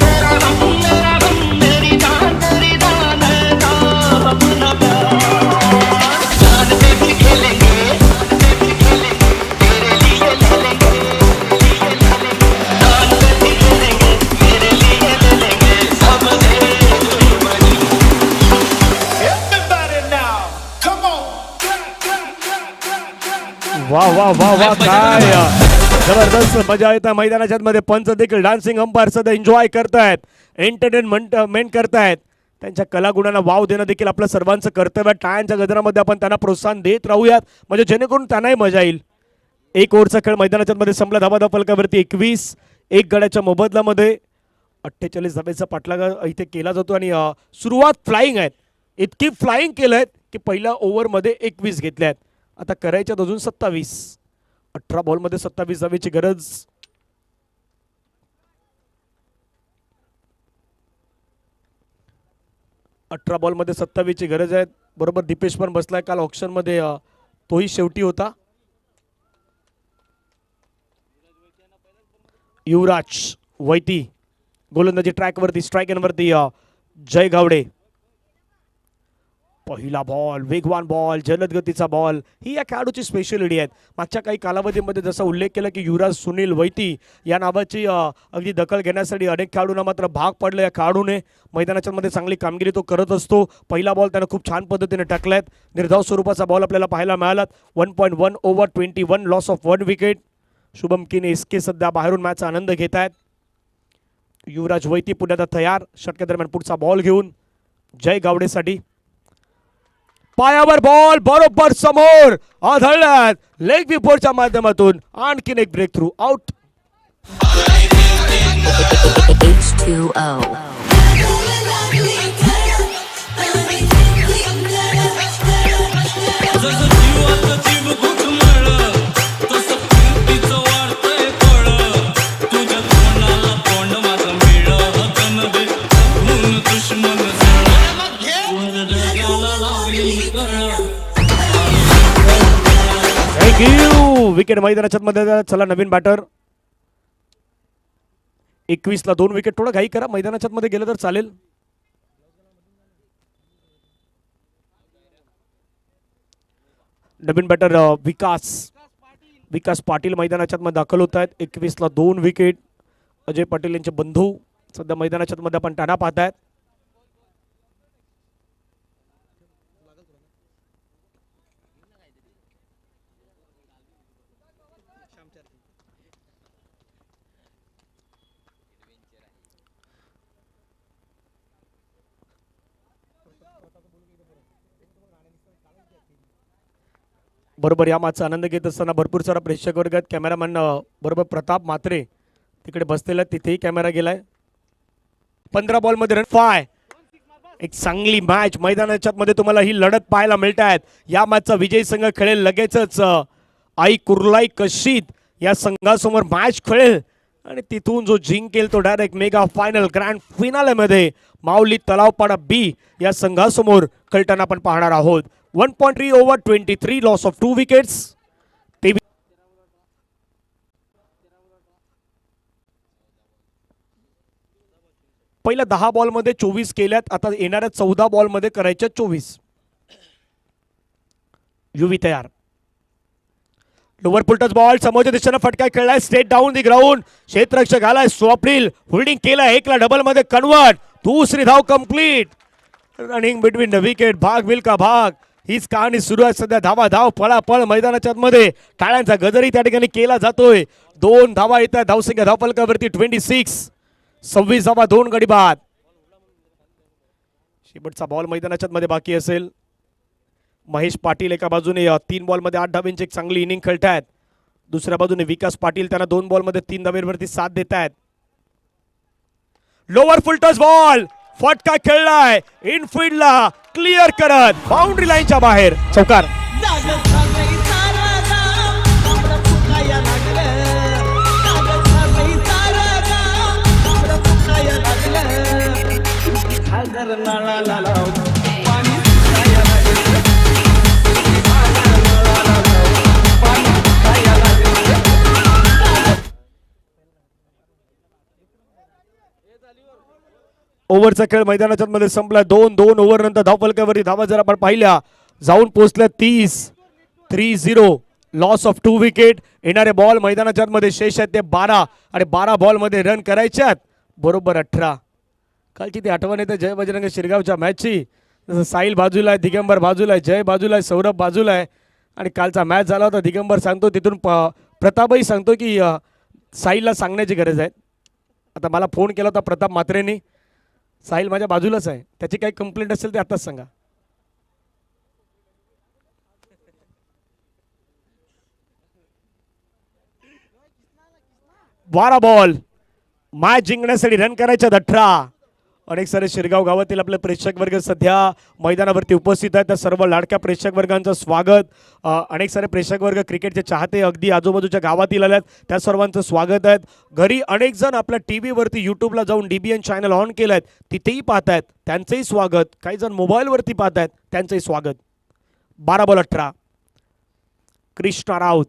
तेरा गम मेरी जान है अपना प्यार जान पे भी खेलेंगे तेरे लिए ले लेंगे जान पे भी खेलेंगे तेरे लिए ले लेंगे सब दे दुश्मनी. Everybody now come on. वा वा वा वा काय जबरदस्त मजा येत मैदानाच्या मध्ये. पंच देखील डान्सिंग अंपायर सध्या एन्जॉय करतायत. एंटरटेनमेंट करतायत. त्यांच्या कलागुणांना वाव देणं देखील आपलं सर्वांचं कर्तव्य. टाळ्यांच्या गजरामध्ये आपण त्यांना प्रोत्साहन देत राहूयात म्हणजे जेणेकरून त्यांनाही मजा येईल. 1 ओव्हरचा खेळ मैदानाच्या मध्ये संपला. धावा फलकावरती 21. 1 गड्याच्या मोबदल्यामध्ये 48 धावेचा पाठलाग इथे केला जातो आणि सुरुवात फ्लाईंग आहेत. इतकी फ्लाईंग केलंय की पहिल्या ओव्हरमध्ये 21 घेतल्यात. आता करायच्यात अजून 27. 18 बॉलमध्ये 27 धावेची गरज. अठरा बॉलमध्ये 27ची गरज आहे. बरोबर दीपेश पण बसलाय. काल ऑप्शन मध्ये तोही शेवटी होता. युवराज वैती गोलंदाजी ट्रॅकवरती स्ट्राईकवरती. जय गावडे. पहिला बॉल वेगवान बॉल जलद गतीचा बॉल ही या खेळाडूची स्पेशालिटी आहे. मागच्या काही कालावधीमध्ये जसा उल्लेख केला की युवराज सुनील वैती या नावाची अगदी दखल घेण्यासाठी अनेक खेळाडूंना मात्र भाग पडलं. या खेळाडूने मैदानाच्या मध्ये चांगली कामगिरी तो करत असतो. पहिला बॉल त्यानं खूप छान पद्धतीने टाकलाय. निर्धाव स्वरूपाचा बॉल आपल्याला पाहायला मिळाला. 1.1 over 21 loss of 1 wicket. Shubham किन एसके सध्या बाहेरून मॅचचा आनंद घेत आहेत. युवराज वैती पुण्यात तयार. षटकादरम्यान पुढचा बॉल घेऊन जय गावडेसाठी. पायावर बॉल बरोबर समोर आढळल्यात. लेग बिफोरच्या माध्यमातून आणखीन एक ब्रेक थ्रू आउट. विकेट मैदानाच्या मध्ये. चला नवीन बॅटर. 21ला 2 विकेट. थोडं घाई करा. मैदानाच्या मध्ये गेलं तर चालेल. नवीन बॅटर विकास पाटील मैदानाच्या मध्ये दाखल होत आहेत. 21ला 2 विकेट. अजय पाटील यांचे बंधू सध्या मैदानाच्या मध्ये आपण टाणा पाहतायत. बरोबर या मॅचचा आनंद घेत असताना भरपूर सारा प्रेक्षक वर्गात कॅमेरामॅन बरोबर प्रताप मात्रे तिकडे बसलेला, तिथेही कॅमेरा गेलाय. 15 बॉलमध्ये रन 5. एक चांगली मॅच मैदानाच्या मध्ये तुम्हाला ही लढत पाहायला मिळत आहेत. या मॅचचा विजयी संघ खेळेल लगेचच आई कुर्लाई कशीत या संघासमोर मॅच खेळेल आणि तिथून जो जिंकेल तो डायरेक्ट मेगा फायनल ग्रँड फिनालेमध्ये माऊली तलावपाडा बी या संघासमोर खेळताना आपण पाहणार आहोत. 1.3 ओव्हर 23 लॉस ऑफ 2 विकेट्स. पहिल्या 10 बॉलमध्ये 24 केल्यात, आता येणाऱ्या 14 बॉलमध्ये करायच्या 24. युवी तयार. लोअर पुलटच बॉल समोरच्या दिशेने फटका खेळलाय, स्ट्रेट डाऊन दी ग्राउंड. क्षेत्ररक्षक आलाय, स्वप्नील होल्डिंग केलाय, 1 ला डबल मध्ये कन्वर्ट. दुसरी धाव complete. Running between the wicket, भाग मिल का भाग, हीच कहाणी सुरू आहे सध्या. धावा धाव पळापळ मैदानाच्या मध्ये टाळ्यांचा गजरही त्या ठिकाणी केला जातोय. 2 धावा येतात धावसंख्या धावफलकावरती 26. 26 धावा 2 गडी बाद. शेवटचा बॉल मैदानाच्या मध्ये बाकी असेल. महेश पाटील एका बाजूने 3 बॉलमध्ये 8 धाब्यांची एक चांगली इनिंग खेळतायत. दुसऱ्या बाजूने विकास पाटील त्यांना 2 बॉलमध्ये 3 धाब्यांवरती साथ देत आहेत. लोअर फुलटस बॉल फटका खेळलाय, इनफिल्डला क्लिअर करत बाउंड्री लाईनच्या बाहेर चौकार. ओव्हरचा खेळ मैदानाच्या मध्ये संपला. 2 ओव्हर नंतर धावफलकावरती धावा जर आपण पाहिल्या जाऊन पोहोचल्या 30. 3-0 लॉस ऑफ 2 विकेट. येणारे बॉल मैदानाच्या मध्ये शेष आहेत ते 12 आणि 12 बॉल मध्ये रन करायच्यात बरोबर 18. कालची ती आठवण येते जय बजरंग शिरगावच्या मॅचची. जसं साहिल बाजूला आहे, दिगंबर बाजूला आहे, जय बाजूला आहे, सौरभ बाजूला आहे. आणि कालचा मॅच झाला होता. दिगंबर सांगतो तिथून प्रतापही सांगतो की साहिलला सांगण्याची गरज आहे. आता मला फोन केला होता प्रताप मात्रेंनी, साहिल माझ्या बाजूलाच आहे, त्याची काही कंप्लेंट असेल ते आताच सांगा. बारा बॉल मॅच जिंकण्यासाठी रन करायच्या 18. अनेक सारे शिरगाव गावातील आपले प्रेक्षक वर्ग सध्या मैदानावरती उपस्थित आहेत. त्या सर्व लाडक्या प्रेक्षक वर्गांचं स्वागत. अनेक सारे प्रेक्षक वर्ग क्रिकेटचे चाहते अगदी आजूबाजूच्या गावातील आल्यात, त्या सर्वांचं स्वागत आहे. घरी अनेक जण आपल्या टीव्हीवरती यूट्यूबला जाऊन DBN चॅनल ऑन केलं आहेत, तिथेही पाहतायत, त्यांचंही स्वागत. काही जण मोबाईलवरती पाहतायत, त्यांचंही स्वागत. 12 बॉल 18. कृष्णा राऊत.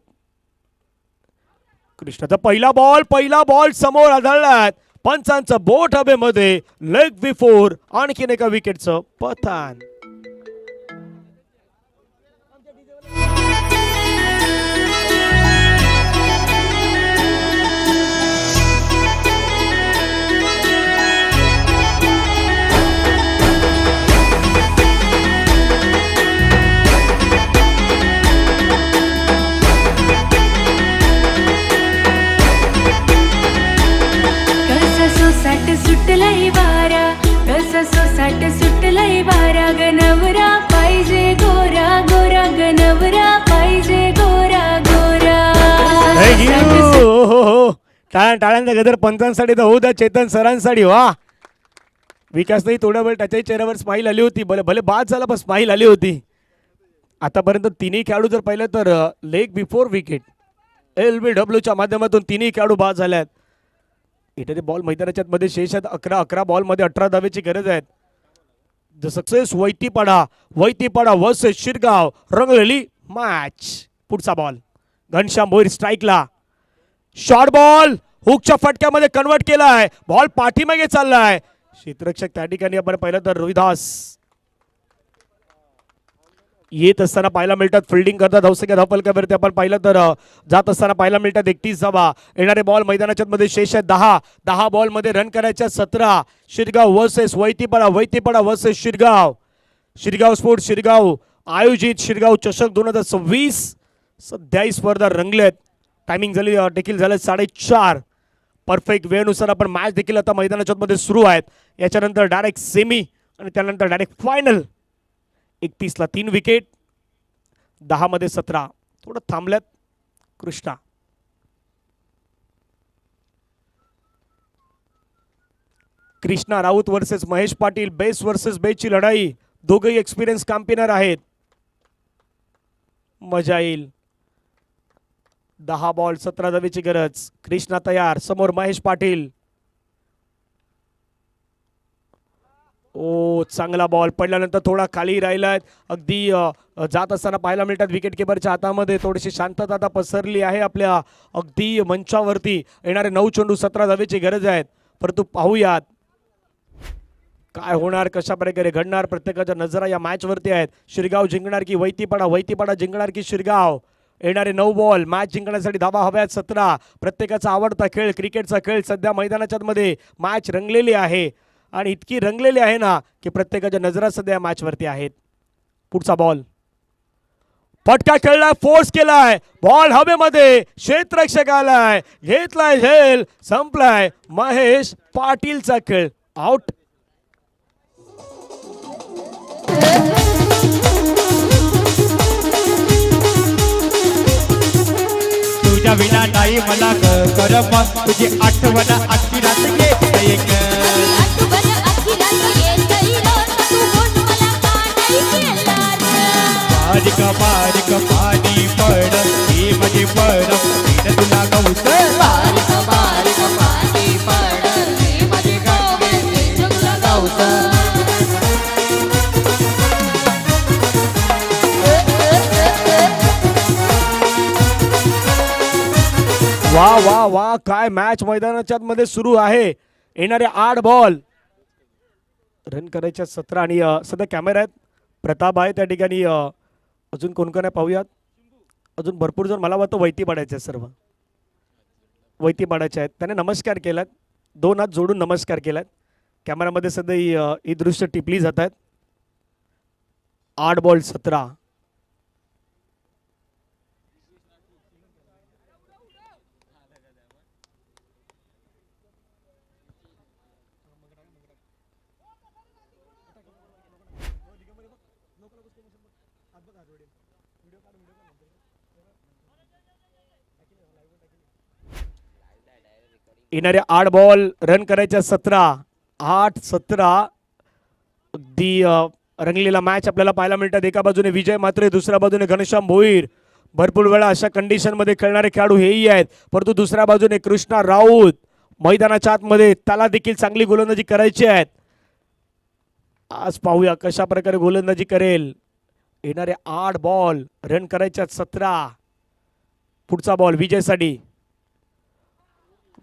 कृष्णाचा पहिला बॉल समोर आदळलाय. पंचांचं बोट हवेमध्ये, लेग बिफोर, आणखीन एका विकेटचं पतन. सुटलाई वारा, कसा सोसाट सुटलाई वारा, गनवरा पाहिजे गोरा गोरा, गनवरा पाहिजे गोरा गोरा. टाळ्यांचा गजर पंचांसाठी तर होऊ द्या, चेतन सरांसाठी. वा, विकासही थोड्या वेळ त्याच्याही चेहऱ्यावर स्माईल आली होती. भले भले बाद झाला पण स्माईल आली होती. आतापर्यंत तिन्ही खेळाडू जर पाहिलं तर लेग बिफोर विकेट LBWच्या माध्यमातून तिन्ही खेळाडू बाद झाल्यात. इथे बॉल मैदानाच्या मध्ये शेष आहेत 11 बॉलमध्ये 18 धावेची गरज आहे. The success Vaitipada versus Shirgaon रंगलेली मॅच. पुढचा बॉल घनश्याम भोईर स्ट्राईकला. शॉर्ट बॉल हुकच्या फटक्यामध्ये कन्वर्ट केलाय. बॉल पाठीमागे चाललाय. क्षेत्ररक्षक त्या ठिकाणी आपण पाहिलं तर रोहिदास येत असताना पाहायला मिळतात. फिल्डिंग करतात धावसंख्या धावफलकावरती आपण पाहिलं तर जात असताना पाहायला मिळतात 31 धावा. येणारे बॉल मैदानाच्या मध्ये शेष आहेत 10 बॉलमध्ये रन करायच्या 17. Shirgaon versus Vaitipada versus Shirgaon sports Shirgaon आयोजित शिरगाव चषक 2026. सध्या ही स्पर्धा रंगलेत. टायमिंग झाली देखील झालं 4:30. परफेक्ट वेळेनुसार आपण मॅच देखील आता मैदानाच्या मध्ये सुरू आहेत. याच्यानंतर डायरेक्ट सेमी आणि त्यानंतर डायरेक्ट फायनल. 31 ला 3 विकेट, 10 मध्ये 17. थोडं थांबल्यात Krishna. Krishna Raut versus Mahesh Patil, base versus बेसची लढाई. दोघेही एक्सपिरियन्स कॅम्पेनर आहेत. मजा येईल. 10 बॉल 17 धावेची गरज. कृष्णा तयार, समोर महेश पाटील. ओ चांगला बॉल पडल्यानंतर थोडा खाली राहिलाय. अगदी जात असताना पाहायला मिळतात विकेट किपरच्या हातामध्ये थोडीशी शांतता आता पसरली आहे आपल्या अगदी मंचावरती. येणारे 9 चेंडू 17 धावेची गरज आहेत. परंतु पाहूयात काय होणार, कशा प्रकारे घडणार. प्रत्येकाच्या नजरा या मॅच वरती आहेत. शिरगाव जिंकणार की वैतीपाडा, वैतीपाडा जिंकणार की शिरगाव. येणारे 9 बॉल मॅच जिंकण्यासाठी धावा हव्यात 17. प्रत्येकाचा आवडता खेळ क्रिकेटचा खेळ सध्या मैदानाच्या मध्ये मॅच रंगलेली आहे आणि इतकी रंगलेली आहे ना की प्रत्येकाच्या नजरा सध्या मॅच वरती आहेत. पुढचा बॉल फटका खेळलाय, फोर्स केलाय, बॉल हवेमध्ये, क्षेत्ररक्षक आलाय, घेतलाय झेल, संपलाय. महेश पाटीलचा खेळ आउट. तुझ्या विना नाही मला करम, तुझी आठवण अख्खी रात येत एक. बारीक बारीक पाणी पड ही माझी पड तुला गौस. बारीक बारीक पाणी पड ही माझी तुला गौस. वा वा वा काय मॅच मैदानाच्या मध्ये सुरू आहे. येणारे 8 बॉल रन करायच्या 17 आणि सध्या कॅमेरा आहेत. प्रताप आहे त्या ठिकाणी. अजून कोण कोण आहे पाहूयात. अजून भरपूर जण मला वाटतं वैती पाडायचे सर्व वैती पाडायचे आहेत. त्याने नमस्कार केलात, 2 हात जोडून नमस्कार केलात. कॅमेरामध्ये सध्या ही दृश्य टिपली जात आहेत. 8 बॉल 17. येणारे 8 बॉल रन करायच्या 17. 8-17 अगदी रंगलेला मॅच आपल्याला पाहायला मिळतात. एका बाजूने विजय म्हात्रे, दुसऱ्या बाजूने घनश्याम भोईर. भरपूर वेळा अशा कंडिशन मध्ये खेळणारे खेळाडू हेही आहेत. परंतु दुसऱ्या बाजूने कृष्णा राऊत मैदानाच्या आतमध्ये, त्याला देखील चांगली गोलंदाजी करायची आहे. आज पाहूया कशा प्रकारे गोलंदाजी करेल. येणारे 8 बॉल रन करायच्या 17. पुढचा बॉल विजयसाठी.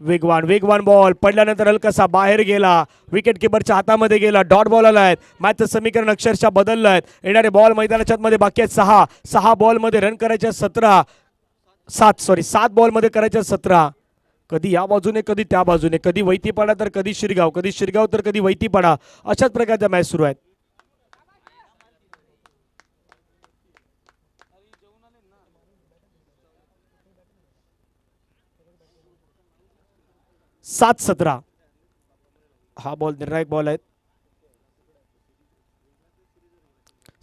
वेगवान वेगवान बॉल पडल्यानंतर हलकासा बाहेर गेला, विकेट किपरच्या हातामध्ये गेला. डॉट बॉल आला आहे. मॅचचं समीकरण अक्षरशः बदललं आहे. येणारे बॉल मैदानाच्या मध्ये बाकी आहेत 6. 6 बॉलमध्ये रन करायच्या 17. 7 बॉलमध्ये करायच्या 17. कधी या बाजूने कधी त्या बाजूने, कधी वैतीपाडा तर कधी शिरगाव, कधी शिरगाव तर कधी वैतीपाडा, अशाच प्रकारच्या मॅच सुरू आहेत. सात 17 हा बॉल निर्णायक बॉल आहे.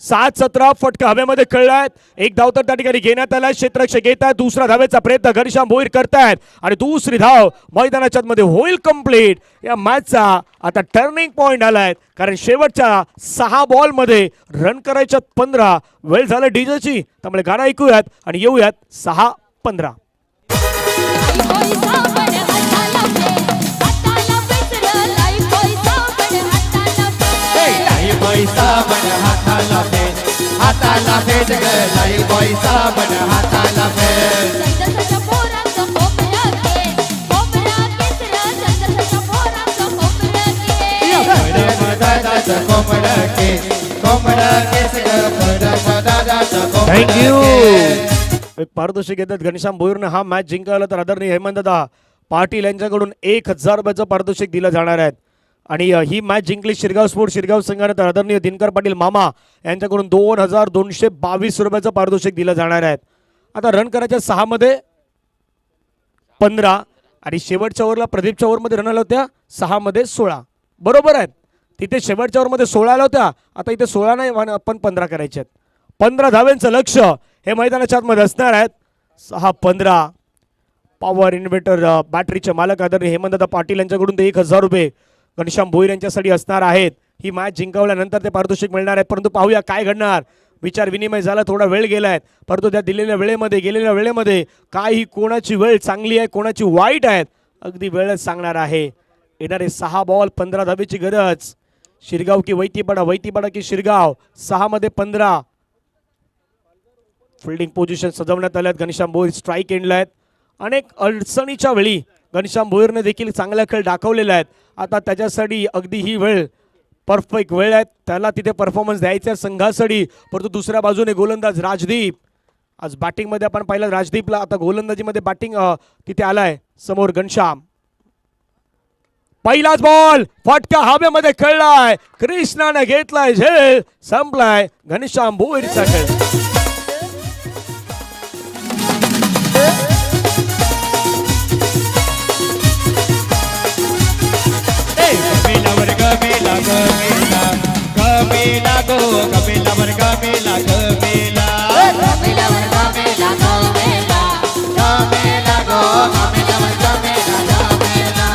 7-17 फटका हवेमध्ये खेळलाय. एक धाव तर त्या ठिकाणी घेण्यात आलाय. क्षेत्ररक्षक घेत आहेत. दुसरा धावेचा प्रयत्न घनश्याम भोईर करतायत आणि दुसरी धाव मैदानाच्या मध्ये होईल कंप्लीट. या मॅचचा आता टर्निंग पॉइंट आलाय, कारण शेवटच्या 6 बॉल मध्ये रन करायच्या 15. वेळ झालं डीजेची, त्यामुळे गाणं ऐकूयात आणि येऊयात 6-15. पैसा बन हाताला फेज, हाताला फेज ग लाई पैसा बन हाताला फेज. थँक्यू. एक पारितोषिक घेतात घनश्याम भोईरने हा मॅच जिंकवला तर आदरणीय हेमंतदा पाटील यांच्याकडून 1000 रुपयाचं पारितोषिक दिलं जाणार आहे. आणि ही मॅच जिंकली शिरगाव स्पोर्ट शिरगाव संघाने तर आदरणीय दिनकर पाटील मामा यांच्याकडून 2222 रुपयाचं पारितोषिक दिलं जाणार आहे. आता रन करायच्या 6 मध्ये 15 आणि शेवटच्या ओव्हरला प्रदीपच्या ओव्हरमध्ये रन आल्या होत्या 6 मध्ये 16. बरोबर आहेत. तिथे शेवटच्या ओव्हरमध्ये 16 आल्या होत्या, आता इथे 16 नाही पण 15 करायचे आहेत. 15 धाव्यांचं लक्ष. हे मैदानाच्या आतमध्ये असणार आहेत. 6-15 पॉवर इन्व्हर्टर बॅटरीचे मालक आदरणीय हेमंतदादा पाटील यांच्याकडून ते 1000 रुपये घनश्याम भोईर यांच्यासाठी असणार आहेत. ही मॅच जिंकवल्यानंतर ते पारितोषिक मिळणार आहे. परंतु पाहूया काय घडणार. विचार विनिमय झाला, थोडा वेळ गेलाय, परंतु त्या दिलेल्या गेलेल्या वेळेमध्ये काय ही कोणाची वेळ चांगली आहे कोणाची वाईट आहे अगदी वेळच सांगणार आहे. येणारे 6 बॉल 15 धावेची गरज. शिरगाव की वैतीपाडा की शिरगाव. 6 मध्ये 15. फिल्डिंग पोझिशन सजवण्यात आल्यात. घनश्याम भोईर स्ट्राईक एंडला आहेत. अनेक अडचणीच्या वेळी घनश्याम भोईरने देखील चांगला खेळ दाखवलेला आहे. आता त्याच्यासाठी अगदी ही वेळ परफेक्ट वेळ आहे. त्याला तिथे परफॉर्मन्स द्यायचा संघासाठी. परंतु दुसऱ्या बाजूने गोलंदाज राजदीप. आज बॅटिंगमध्ये आपण पाहिलं राजदीपला, आता गोलंदाजीमध्ये बॅटिंग तिथे आलाय समोर घनश्याम. पहिलाच बॉल फटका हवेमध्ये खेळलाय. कृष्णाने घेतलाय झेल. संपलाय घनश्याम भोईरचा खेळ. गमेलावर गमेला गमेला गमेला गो गमेलावर गमेला गमेला गमेलावर गमेला गमेला गमेला गो गमेलावर गमेला गमेला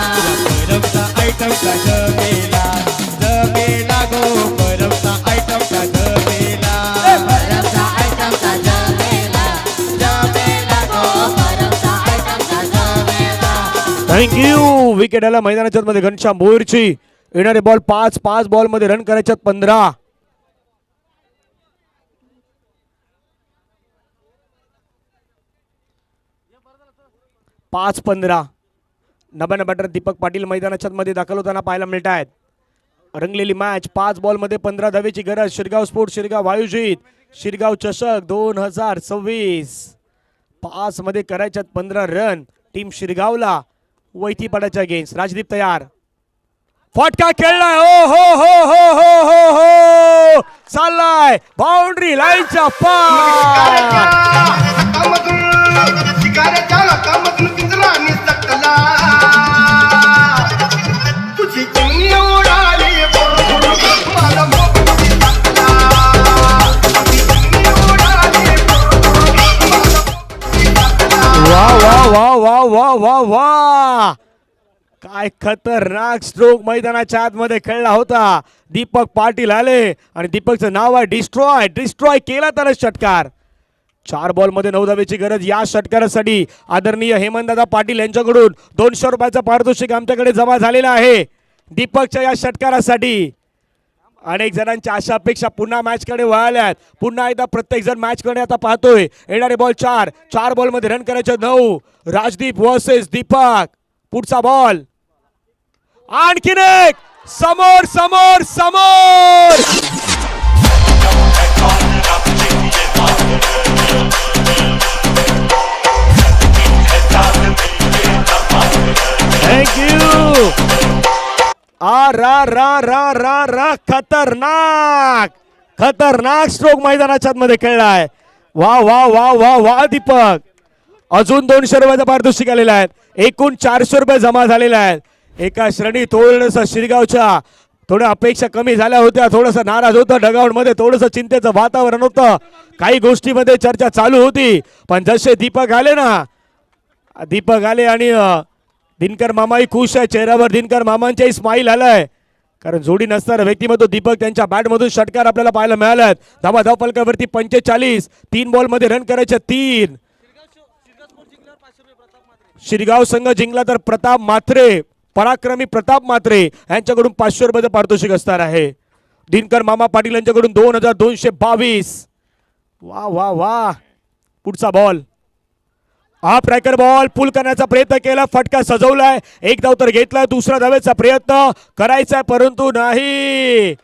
परमचा आयटम का गमेला गमेला गो परमचा आयटम का गमेला परमचा आयटम का गमेला गमेला गो परमचा आयटम का गमेला. थँक्यू. विकेट आला मैदानाच्या मध्ये घनश्याम भोईरची. येणारे बॉल 5 बॉल मध्ये रन करायच्यात 15. पाच 15. नव्यानं बॅटर दीपक पाटील मैदानाच्या मध्ये दाखल होताना पाहायला मिळत आहेत. रंगलेली मॅच. 5 बॉल मध्ये 15 धावेची गरज. शिरगाव स्पोर्ट शिरगाव आयोजित शिरगाव चषक 2026. 5 मध्ये करायच्यात 15 रन. टीम शिरगावला वैतीपाड्याच्या अगेन्स्ट. राजदीप तयार. फटका खेळलाय. हो हो हो हो हो हो हो चाललाय बाउंड्री लाईनच्या पार. शिकाऱ्याच्या लाटामधून पिंजरा निसटला. तुझी चिमणी उडाली मला मोठी टाकला. तुझी चिमणी उडाली वा वा वा वा वा वा वा काय खतरनाक स्ट्रोक मैदानाच्या आतमध्ये खेळला होता. दीपक पाटील आले आणि दीपकचं नाव आहे डिस्ट्रॉय केला त्याला षटकार. 4 बॉल मध्ये 9 धावेची गरज. या षटकारासाठी आदरणीय हेमंतदादा पाटील यांच्याकडून 200 रुपयाचं पारितोषिक आमच्याकडे जमा झालेलं आहे. दीपकच्या या षटकारासाठी अनेक जणांच्या आशा अपेक्षा पुन्हा मॅच कडे वळाल्यात. पुन्हा एकदा प्रत्येक जण मॅच कडे आता पाहतोय. येणारे बॉल 4 बॉल मध्ये रन करायचे 9. राजदीप वर्सेस दीपक. पुढचा बॉल आणखीन एक. समोर समोर समोर. थँक्यू. रा रा रा रा रा खतरनाक स्ट्रोक मैदानाच्या मध्ये खेळलाय. वा वा वा वा वा दीपक. अजून 200 रुपयाचा पारितोषिक आलेला आहे. एकूण 400 रुपये जमा झालेले आहेत. एका श्रेणी थोडंसं शिरगावच्या थोड्या अपेक्षा कमी झाल्या होत्या. थोडंसं नाराज होतं. डगाउटमध्ये थोडंसं चिंतेचं वातावरण होतं. काही गोष्टीमध्ये चर्चा चालू होती. पण जसे दीपक आले आणि दिनकर मामाही खुश आहे. चेहऱ्यावर दिनकर मामांचाही स्माईल आलाय. कारण जोडी नसणारा व्यक्तिमत्व दीपक त्यांच्या बॅटमधून षटकार आपल्याला पाहायला मिळाल्यात. धाव फलकावरती 45. 3 बॉल मध्ये रन करायचे 3. शिरगाव संघ जिंकला तर प्रताप म्हात्रे पराक्रमी प्रताप म्हात्रे यांच्याकडून 500 रुपयाचं पारितोषिक असणार आहे. दिनकर मामा पाटील यांच्याकडून 2222. वा वा वा. पुढचा बॉल हा ट्रॅकर बॉल पुल करण्याचा प्रयत्न केला. फटका सजवलाय. एक धाव तर घेतलाय. दुसरा धावेचा प्रयत्न करायचा परंतु नाही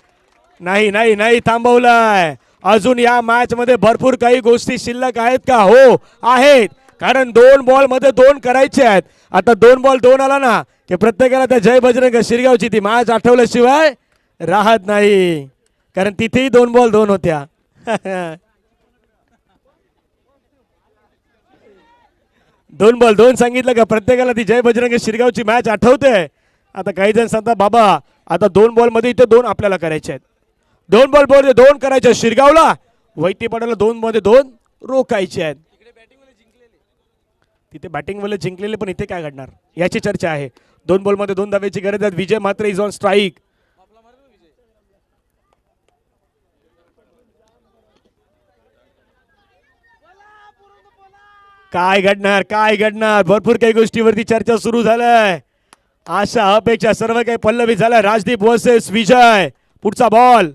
नाही नाही नाही थांबवलाय. अजून या मॅच मध्ये भरपूर काही गोष्टी शिल्लक आहेत का? हो आहेत. कारण 2 बॉल मध्ये 2 करायचे आहेत. आता 2 बॉल 2 आला ना की प्रत्येकाला त्या जय बजरंग शिरगावची ती मॅच आठवल्याशिवाय राहत नाही. कारण तिथेही 2 बॉल 2 होत्या. 2 बॉल 2 सांगितलं का प्रत्येकाला ती जय बजरंग शिरगावची मॅच आठवते. आता काही जण सांगतात बाबा आता 2 बॉल मध्ये इथे 2 आपल्याला करायचे आहेत. 2 बॉल मध्ये 2 करायचे शिरगावला. वैतीपाड्याला 2 मध्ये 2 रोखायचे आहेत. तिथे बॅटिंगवाले जिंकलेले, पण इथे काय घडणार याची चर्चा आहे. 2 बॉलमध्ये 2 धावेची गरज आहे. विजय मात्र इज ऑन स्ट्राईक. काय घडणार, काय घडणार, भरपूर काही गोष्टीवरती चर्चा सुरू झालाय. आशा अपेक्षा सर्व काही पल्लवी झालाय. राजदीप वर्सेस विजय. पुढचा बॉल,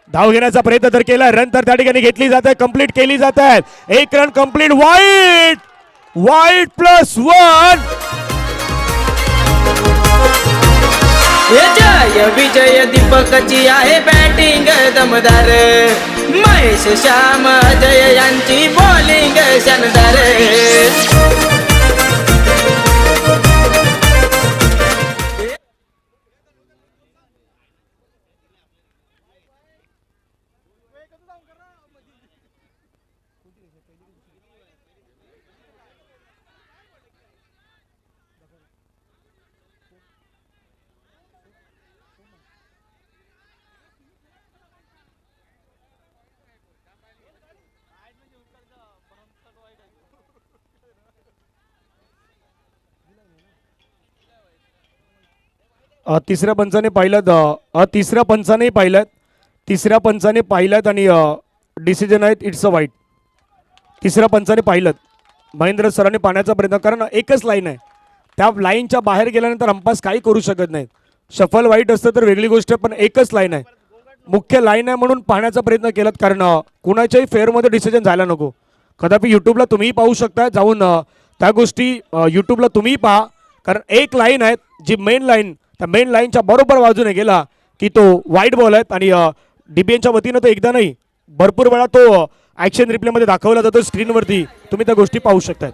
धाव घेण्याचा प्रयत्न तर केला, रन तर त्या ठिकाणी घेतली जात आहे, कंप्लीट केली जात आहे. 1 रन कंप्लीट. वाईट वाईट +1. जय विजय दीपकची आहे बॅटिंग दमदार, महेश श्याम अजय यांची बॉलिंग शानदार. तिसऱ्या पंचाने पाहिलं आणि डिसिजन आहेत इट्स अ वाईट. तिसऱ्या पंचाने पाहिलं, महेंद्र सरांनी पाहण्याचा प्रयत्न, कारण एकच लाईन आहे, त्या लाईनच्या बाहेर गेल्यानंतर अंपास काही करू शकत नाही. शफल वाईट असतं तर वेगळी गोष्ट, पण एकच लाईन आहे, मुख्य लाईन आहे, म्हणून पाहण्याचा प्रयत्न केलात, कारण कुणाच्याही फेअरमध्ये डिसिजन जायला नको. कदापि यूट्यूबला तुम्हीही पाहू शकता, जाऊन त्या गोष्टी यूट्यूबला तुम्हीही पहा, कारण एक लाईन आहे जी मेन लाईन, त्या मेन लाईनच्या बरोबर बाजूने गेला की तो वाईट बॉल आहे. आणि DBNच्या वतीनं तो एकदा नाही भरपूर वेळा तो ॲक्शन रिप्लेमध्ये दाखवला जातो स्क्रीनवरती, तुम्ही त्या गोष्टी पाहू शकता.